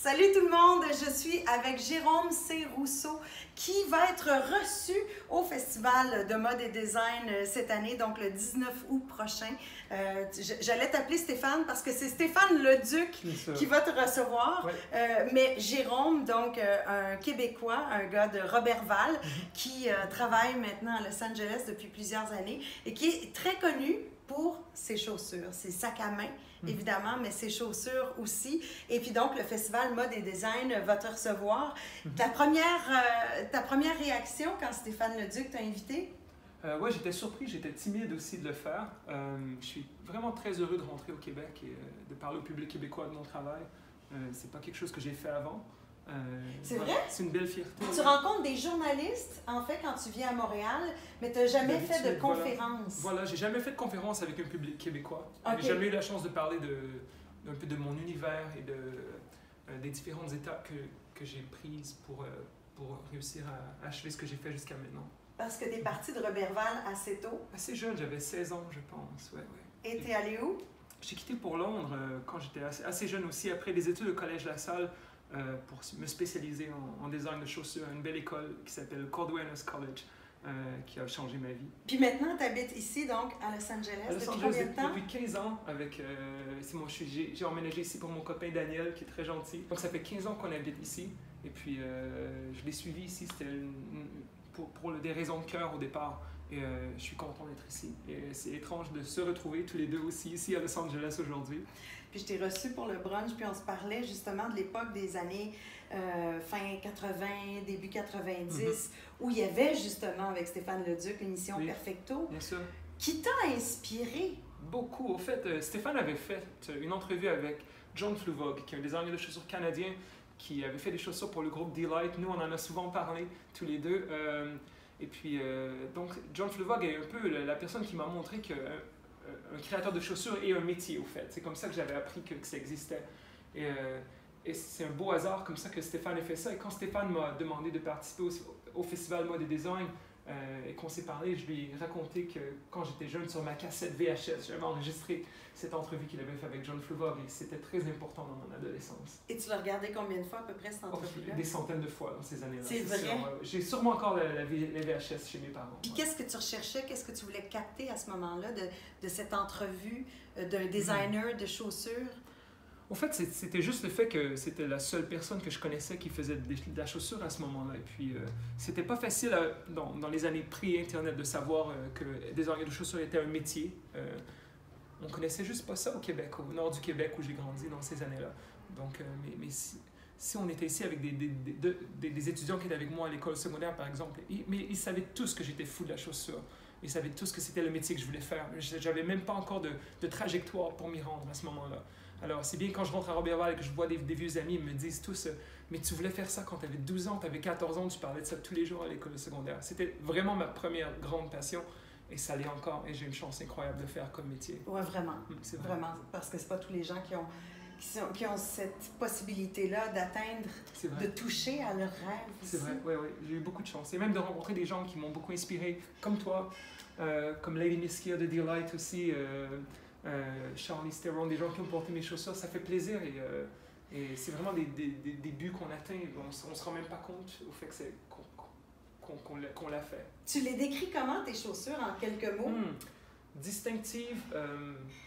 Salut tout le monde, je suis avec Jérôme C. Rousseau qui va être reçu au Festival de mode et design cette année, donc le 19 août prochain. J'allais t'appeler Stéphane parce que c'est Stéphane Leduc qui va te recevoir, ouais. Mais Jérôme, donc un Québécois, un gars de Roberval, qui travaille maintenant à Los Angeles depuis plusieurs années et qui est très connu pour ses chaussures, ses sacs à main, évidemment, mais ses chaussures aussi. Et puis donc, le Festival Mode et Design va te recevoir. Ta première réaction quand Stéphane Leduc t'a invité? Oui, j'étais surpris, j'étais timide aussi de le faire. Je suis vraiment très heureux de rentrer au Québec et de parler au public québécois de mon travail. C'est pas quelque chose que j'ai fait avant. C'est vrai? C'est une belle fierté. Tu rencontres des journalistes, en fait, quand tu viens à Montréal, mais tu n'as jamais fait de conférence. Voilà, j'ai jamais fait de conférence avec un public québécois. Okay. J'ai jamais eu la chance de parler un peu de mon univers et des différentes étapes que j'ai prises pour réussir à achever ce que j'ai fait jusqu'à maintenant. Parce que tu es parti de Roberval assez tôt? Assez jeune, j'avais 16 ans, je pense. Ouais. Et tu es allé où? J'ai quitté pour Londres quand j'étais assez jeune aussi, après les études au Collège La Salle, pour me spécialiser en design de chaussures à une belle école qui s'appelle Cordwainers College, qui a changé ma vie. Puis maintenant, tu habites ici, donc, à Los Angeles, depuis combien de temps? Depuis 15 ans, j'ai emménagé ici pour mon copain Daniel, qui est très gentil. Donc ça fait 15 ans qu'on habite ici, et puis je l'ai suivi ici, c'était pour des raisons de cœur au départ. Et je suis content d'être ici. Et c'est étrange de se retrouver tous les deux aussi ici à Los Angeles aujourd'hui. Puis je t'ai reçu pour le brunch, puis on se parlait justement de l'époque des années fin 80, début 90, où il y avait justement avec Stéphane Leduc l'émission Perfecto. Bien sûr. Qui t'a inspiré? Beaucoup. Au fait, Stéphane avait fait une entrevue avec John Fluvog, qui est un designer de chaussures canadien, qui avait fait des chaussures pour le groupe Delight. Nous, on en a souvent parlé tous les deux. Et puis, donc, John Fluvog est un peu la personne qui m'a montré qu'un créateur de chaussures est un métier, au fait. C'est comme ça que j'avais appris que ça existait. Et c'est un beau hasard comme ça que Stéphane ait fait ça. Et quand Stéphane m'a demandé de participer au Festival Mode et Design, et qu'on s'est parlé, je lui ai raconté que quand j'étais jeune, sur ma cassette VHS, j'avais enregistré cette entrevue qu'il avait faite avec John Fluvog et c'était très important dans mon adolescence. Et tu l'as regardé combien de fois à peu près cette entrevue-là? Des centaines de fois dans ces années-là. C'est vrai? J'ai sûrement encore les VHS chez mes parents. Puis qu'est-ce que tu recherchais, qu'est-ce que tu voulais capter à ce moment-là de cette entrevue d'un designer de chaussures? En fait, c'était juste le fait que c'était la seule personne que je connaissais qui faisait de la chaussure à ce moment-là. Et puis, c'était pas facile dans les années pré-Internet de savoir que designer de chaussures était un métier. On connaissait juste pas ça au Québec, au nord du Québec où j'ai grandi dans ces années-là. Donc, mais si on était ici avec des étudiants qui étaient avec moi à l'école secondaire, par exemple, mais ils savaient tous que j'étais fou de la chaussure. Ils savaient tous que c'était le métier que je voulais faire. J'avais même pas encore de trajectoire pour m'y rendre à ce moment-là. Alors, c'est bien quand je rentre à Roberval et que je vois des vieux amis, ils me disent tous « Mais tu voulais faire ça quand tu avais 12 ans, tu avais 14 ans, tu parlais de ça tous les jours à l'école secondaire. » C'était vraiment ma première grande passion et ça l'est encore et j'ai une chance incroyable de faire comme métier. Oui, vraiment. C'est vraiment. Parce que c'est pas tous les gens qui ont cette possibilité-là d'atteindre, de toucher à leurs rêves. C'est vrai, oui. J'ai eu beaucoup de chance. Et même de rencontrer des gens qui m'ont beaucoup inspiré, comme toi, comme Lady Miskia de Delight aussi, Charlie Theron, des gens qui ont porté mes chaussures, ça fait plaisir et c'est vraiment des buts qu'on atteint. On ne se rend même pas compte au fait que qu'on l'a fait. Tu les décris comment, tes chaussures, en quelques mots? Distinctive,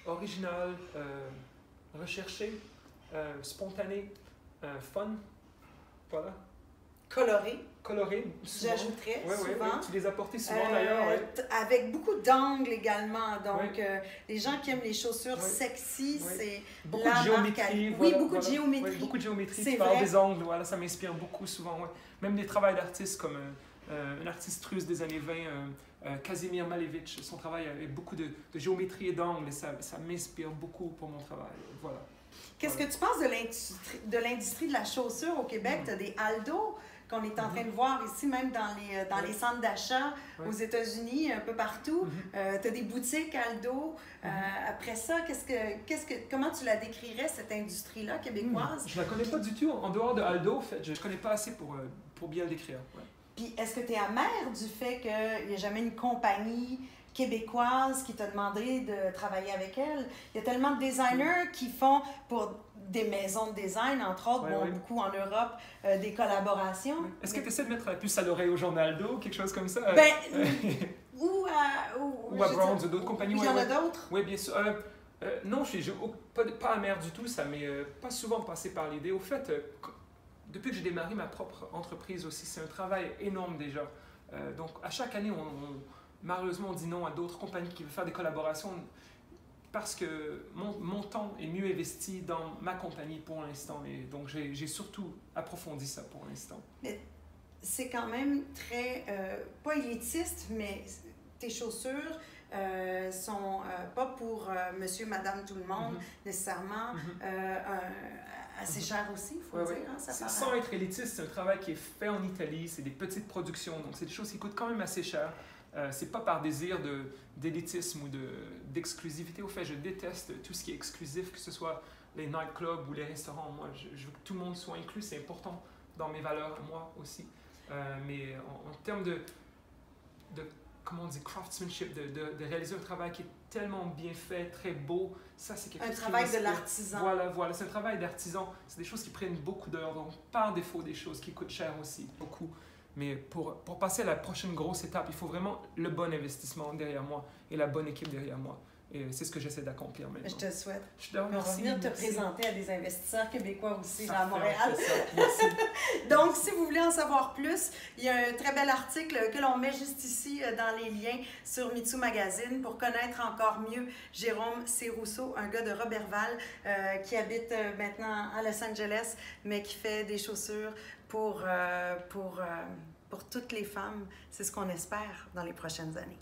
originale, recherchée, spontanée, fun, voilà. Coloré. J'ajouterais souvent. Oui. Tu les as portés souvent d'ailleurs. Avec beaucoup d'angles également. Donc, les gens qui aiment les chaussures sexy, c'est beaucoup de géométrie. Beaucoup de géométrie. Oui, beaucoup de géométrie. Tu parles des angles, voilà, ça m'inspire beaucoup souvent. Ouais. Même des travails d'artistes comme un artiste russe des années 20, Kazimir Malevich. Son travail avec beaucoup de géométrie et d'angles et ça m'inspire beaucoup pour mon travail. Voilà. Qu'est-ce que tu penses de l'industrie de la chaussure au Québec? Tu as des Aldo qu'on est en train de voir ici, même dans les centres d'achat aux États-Unis, un peu partout. Tu as des boutiques Aldo. Après ça, comment tu la décrirais, cette industrie-là québécoise? Je ne la connais pas du tout. En dehors de Aldo, en fait, je ne connais pas assez pour bien le décrire. Ouais. Puis, est-ce que tu es amère du fait qu'il n'y a jamais une compagnie québécoise qui t'a demandé de travailler avec elle? Il y a tellement de designers qui font pour des maisons de design, entre autres, beaucoup en Europe, des collaborations. Est-ce que tu essaies de mettre la puce à l'oreille au Journal d'eau, quelque chose comme ça? Ou à Browns ou d'autres compagnies. Il y en a d'autres? Oui, bien sûr. Non, je suis pas amer du tout, ça m'est pas souvent passé par l'idée. Au fait, depuis que j'ai démarré ma propre entreprise aussi, c'est un travail énorme déjà. Donc, à chaque année, malheureusement, on dit non à d'autres compagnies qui veulent faire des collaborations parce que mon temps est mieux investi dans ma compagnie pour l'instant. Et donc, j'ai surtout approfondi ça pour l'instant. Mais c'est quand même très, pas élitiste, mais tes chaussures sont pas pour monsieur, madame, tout le monde, nécessairement. Assez cher aussi, il faut dire. Hein, sans être élitiste, c'est un travail qui est fait en Italie, c'est des petites productions, donc c'est des choses qui coûtent quand même assez cher. C'est pas par désir d'élitisme ou d'exclusivité. Au fait, je déteste tout ce qui est exclusif, que ce soit les nightclubs ou les restaurants. Moi, je veux que tout le monde soit inclus, c'est important dans mes valeurs, moi aussi. Mais en termes de comment on dit, craftsmanship, de réaliser un travail qui est tellement bien fait, très beau, ça c'est quelque chose qui... Un travail de l'artisan. Voilà, c'est un travail d'artisan. C'est des choses qui prennent beaucoup d'heures, donc par défaut des choses qui coûtent cher aussi, beaucoup. Mais pour passer à la prochaine grosse étape, il faut vraiment le bon investissement derrière moi et la bonne équipe derrière moi. Et c'est ce que j'essaie d'accomplir maintenant. Je te souhaite. Je te remercie. On va venir te présenter à des investisseurs québécois aussi à Montréal. Merci. Donc, si vous voulez en savoir plus, il y a un très bel article que l'on met juste ici dans les liens sur Mitsou Magazine pour connaître encore mieux Jérôme C. Rousseau, un gars de Roberval qui habite maintenant à Los Angeles, mais qui fait des chaussures pour toutes les femmes. C'est ce qu'on espère dans les prochaines années.